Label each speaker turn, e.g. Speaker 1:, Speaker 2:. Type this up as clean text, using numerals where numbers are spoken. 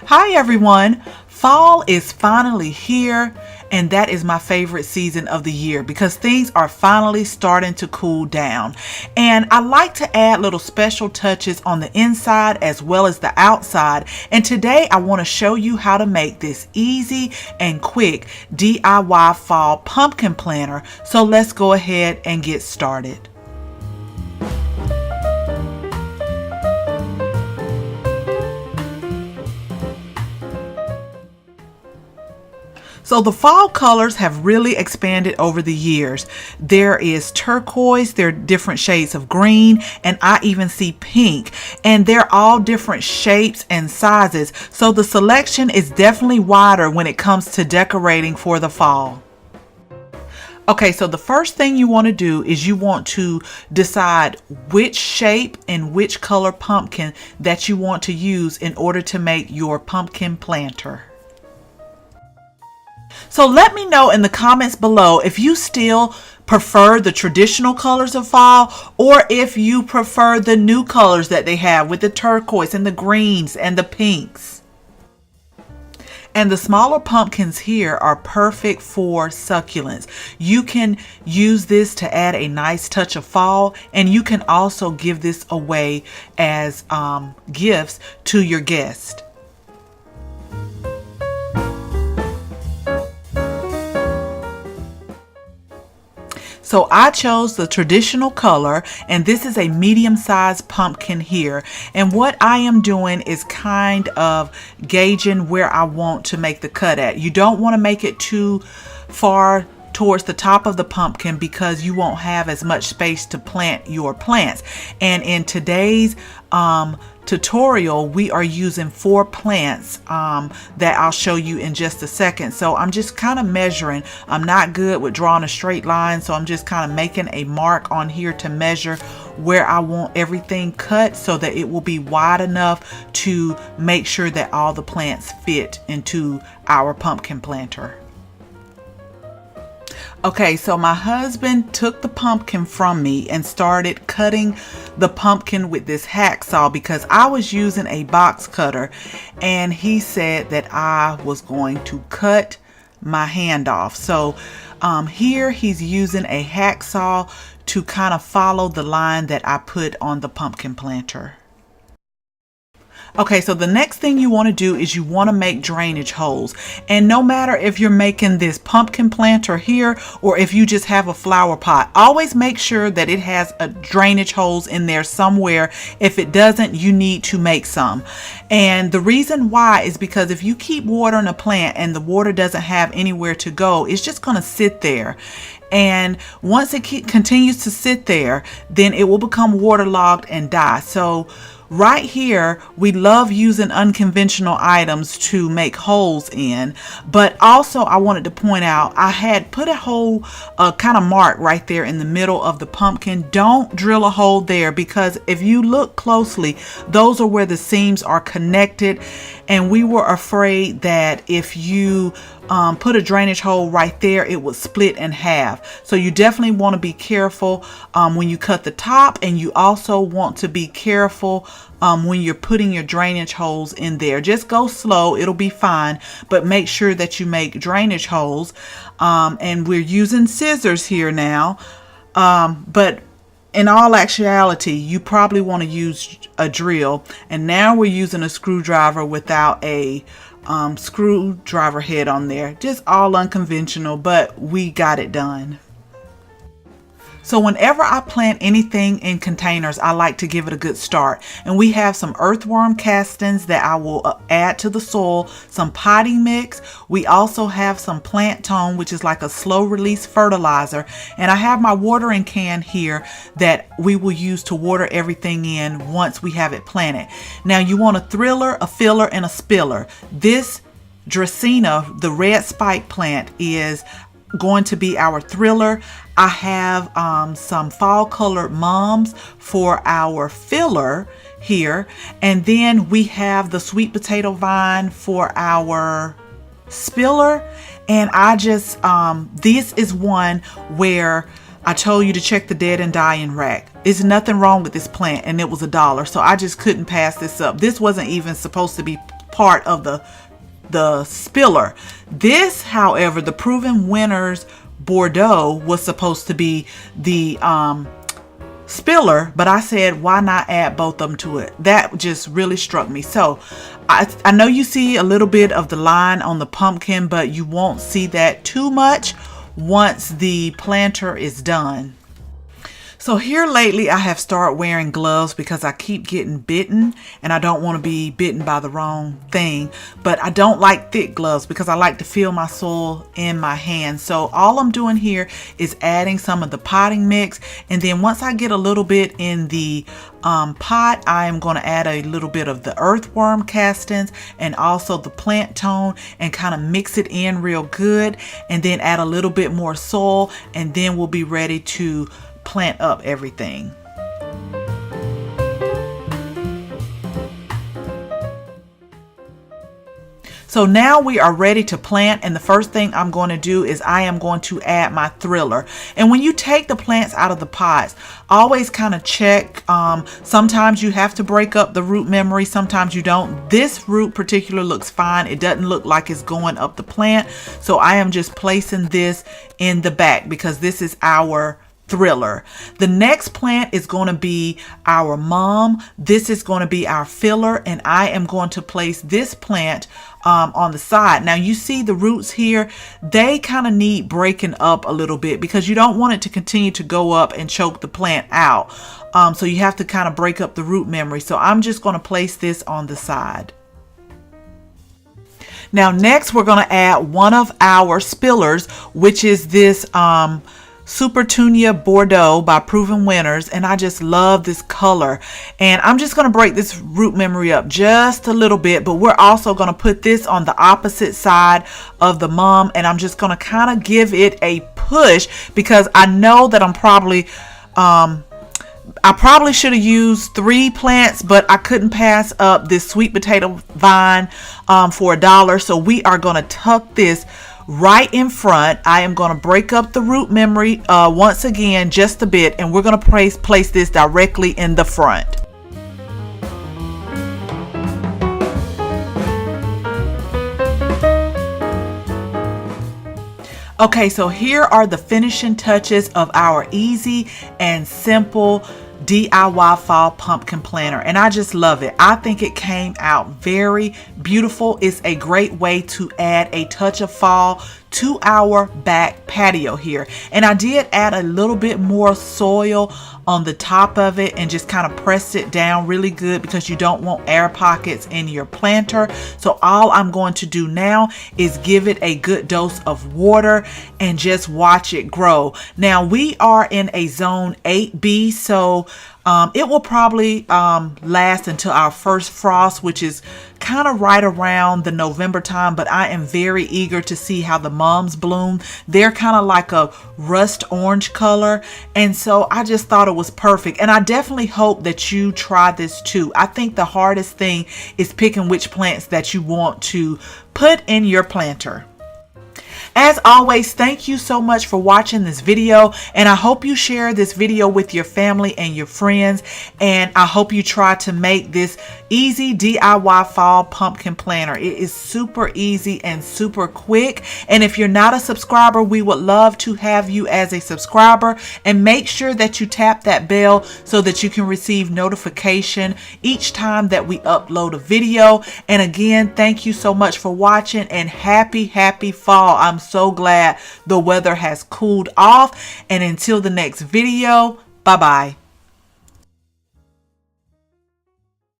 Speaker 1: Hi everyone! Fall is finally here, and that is my favorite season of the year because things are finally starting to cool down. And I like to add little special touches on the inside as well as the outside. And today I want to show you how to make this easy and quick DIY fall pumpkin planter. So let's go ahead and get started. So the fall colors have really expanded over the years. There is turquoise, there are different shades of green, and I even see pink. And they're all different shapes and sizes. So the selection is definitely wider when it comes to decorating for the fall. Okay, so the first thing you want to do is you want to decide which shape and which color pumpkin that you want to use in order to make your pumpkin planter. So let me know in the comments below if you still prefer the traditional colors of fall or if you prefer the new colors that they have with the turquoise and the greens and the pinks. And the smaller pumpkins here are perfect for succulents. You can use this to add a nice touch of fall, and you can also give this away as gifts to your guests. So I chose the traditional color, and this is a medium-sized pumpkin here. And what I am doing is kind of gauging where I want to make the cut at. You don't want to make it too far towards the top of the pumpkin because you won't have as much space to plant your plants. And in today's tutorial, we are using 4 plants that I'll show you in just a second. So I'm just kind of measuring. I'm not good with drawing a straight line, so I'm just kind of making a mark on here to measure where I want everything cut so that it will be wide enough to make sure that all the plants fit into our pumpkin planter. Okay, so my husband took the pumpkin from me and started cutting the pumpkin with this hacksaw because I was using a box cutter, and he said that I was going to cut my hand off. So here he's using a hacksaw to kind of follow the line that I put on the pumpkin planter. Okay, so the next thing you want to do is you want to make drainage holes. And no matter if you're making this pumpkin planter here or if you just have a flower pot, always make sure that it has a drainage holes in there somewhere. If it doesn't, you need to make some. And the reason why is because if you keep watering a plant and the water doesn't have anywhere to go, it's just going to sit there. And once it continues to sit there, then it will become waterlogged and die. So right here, we love using unconventional items to make holes in, but also I wanted to point out I had put a hole kind of mark right there in the middle of the pumpkin. Don't drill a hole there because if you look closely, those are where the seams are connected, and we were afraid that if you put a drainage hole right there, it would split in half. So you definitely want to be careful when you cut the top, and you also want to be careful when you're putting your drainage holes in there. Just go slow, it'll be fine, but make sure that you make drainage holes. And we're using scissors here now, but in all actuality, you probably want to use a drill. And now we're using a screwdriver without a screwdriver head on there. Just all unconventional, but we got it done. So whenever I plant anything in containers, I like to give it a good start. And we have some earthworm castings that I will add to the soil, some potting mix. We also have some plant tone, which is like a slow release fertilizer. And I have my watering can here that we will use to water everything in once we have it planted. Now you want a thriller, a filler, and a spiller. This Dracaena, the red spike plant, is going to be our thriller. I have some fall colored mums for our filler here, and then we have the sweet potato vine for our spiller. And I just this is one where I told you to check the dead and dying rack. There's nothing wrong with this plant, and it was $1, so I just couldn't pass this up. This wasn't even supposed to be part of the spiller. This, however, the Proven Winners Bordeaux was supposed to be the spiller, but I said, why not add both of them to it? That just really struck me. So I know you see a little bit of the line on the pumpkin, but you won't see that too much once the planter is done. So here lately I have started wearing gloves because I keep getting bitten and I don't want to be bitten by the wrong thing. But I don't like thick gloves because I like to feel my soil in my hands. So all I'm doing here is adding some of the potting mix, and then once I get a little bit in the pot, I am going to add a little bit of the earthworm castings and also the plant tone and kind of mix it in real good, and then add a little bit more soil, and then we'll be ready to plant up everything. So now we are ready to plant, and the first thing I'm going to do is I am going to add my thriller. And when you take the plants out of the pots, always kind of check. Sometimes you have to break up the root memory, sometimes you don't. This root particular looks fine. It doesn't look like it's going up the plant. So I am just placing this in the back because this is our thriller. The next plant is going to be our mom. This is going to be our filler, and I am going to place this plant on the side. Now you see the roots here, they kind of need breaking up a little bit because you don't want it to continue to go up and choke the plant out. So you have to kind of break up the root memory. So I'm just going to place this on the side. Now next we're going to add one of our spillers, which is this Super Tunia Bordeaux by Proven Winners, and I just love this color. And I'm just going to break this root memory up just a little bit, but we're also going to put this on the opposite side of the mom, and I'm just going to kind of give it a push because I know that I probably should have used 3 plants, but I couldn't pass up this sweet potato vine for $1. So we are going to tuck this right in front. I am going to break up the root memory once again just a bit, and we're going to place this directly in the front. Okay, so here are the finishing touches of our easy and simple DIY fall pumpkin planter, and I just love it. I think it came out very beautiful. It's a great way to add a touch of fall to our back patio here. And I did add a little bit more soil on the top of it and just kind of press it down really good because you don't want air pockets in your planter. So all I'm going to do now is give it a good dose of water and just watch it grow. Now we are in a zone 8B, so it will probably last until our first frost, which is kind of right around the November time, but I am very eager to see how the mums bloom. They're kind of like a rust orange color, and so I just thought it was perfect. And I definitely hope that you try this too. I think the hardest thing is picking which plants that you want to put in your planter. As always, thank you so much for watching this video, and I hope you share this video with your family and your friends, and I hope you try to make this easy DIY fall pumpkin planter. It is super easy and super quick, and if you're not a subscriber, we would love to have you as a subscriber, and make sure that you tap that bell so that you can receive notification each time that we upload a video. And again, thank you so much for watching, and happy fall. I'm so glad the weather has cooled off, and until the next video, bye bye.